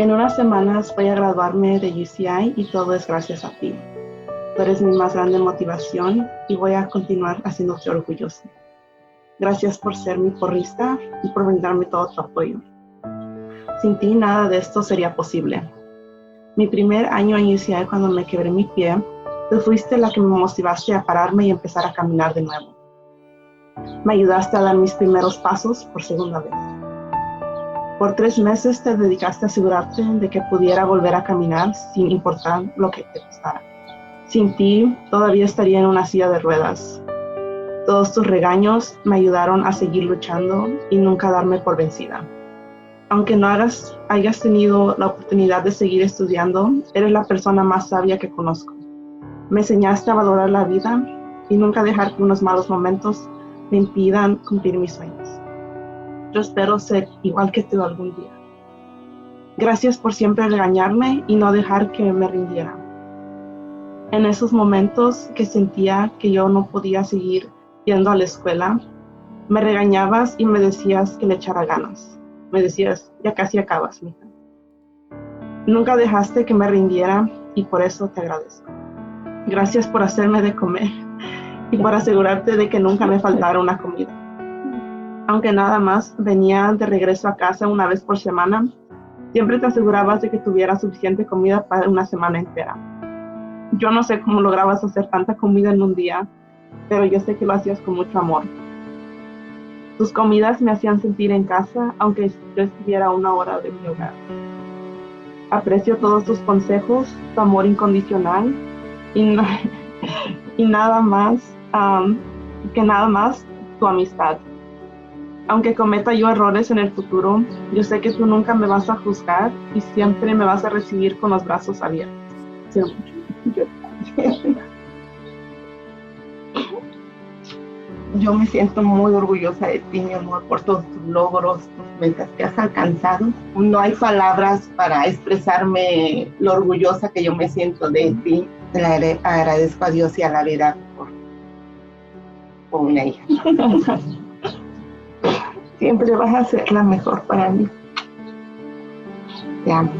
En unas semanas voy a graduarme de UCI y todo es gracias a ti. Tú eres mi más grande motivación y voy a continuar haciéndote orgulloso. Gracias por ser mi porrista y por brindarme todo tu apoyo. Sin ti nada de esto sería posible. Mi primer año en UCI, cuando me quebré mi pie, tú fuiste la que me motivaste a pararme y empezar a caminar de nuevo. Me ayudaste a dar mis primeros pasos por segunda vez. Por 3 meses te dedicaste a asegurarte de que pudiera volver a caminar sin importar lo que te costara. Sin ti, todavía estaría en una silla de ruedas. Todos tus regaños me ayudaron a seguir luchando y nunca darme por vencida. Aunque no hayas tenido la oportunidad de seguir estudiando, eres la persona más sabia que conozco. Me enseñaste a valorar la vida y nunca dejar que unos malos momentos me impidan cumplir mis sueños. Yo espero ser igual que tú algún día. Gracias por siempre regañarme y no dejar que me rindiera. En esos momentos que sentía que yo no podía seguir yendo a la escuela, me regañabas y me decías que le echara ganas. Me decías, ya casi acabas, mija. Nunca dejaste que me rindiera y por eso te agradezco. Gracias por hacerme de comer y por asegurarte de que nunca me faltara una comida. Aunque nada más venía de regreso a casa una vez por semana, siempre te asegurabas de que tuviera suficiente comida para una semana entera. Yo no sé cómo lograbas hacer tanta comida en un día, pero yo sé que lo hacías con mucho amor. Tus comidas me hacían sentir en casa, aunque yo estuviera a 1 hora de mi hogar. Aprecio todos tus consejos, tu amor incondicional y nada más tu amistad. Aunque cometa yo errores en el futuro, yo sé que tú nunca me vas a juzgar y siempre me vas a recibir con los brazos abiertos. Yo me siento muy orgullosa de ti, mi amor, por todos tus logros, tus metas que has alcanzado. No hay palabras para expresarme lo orgullosa que yo me siento de ti. Le agradezco a Dios y a la vida por una hija. Siempre vas a ser la mejor para mí. Te amo.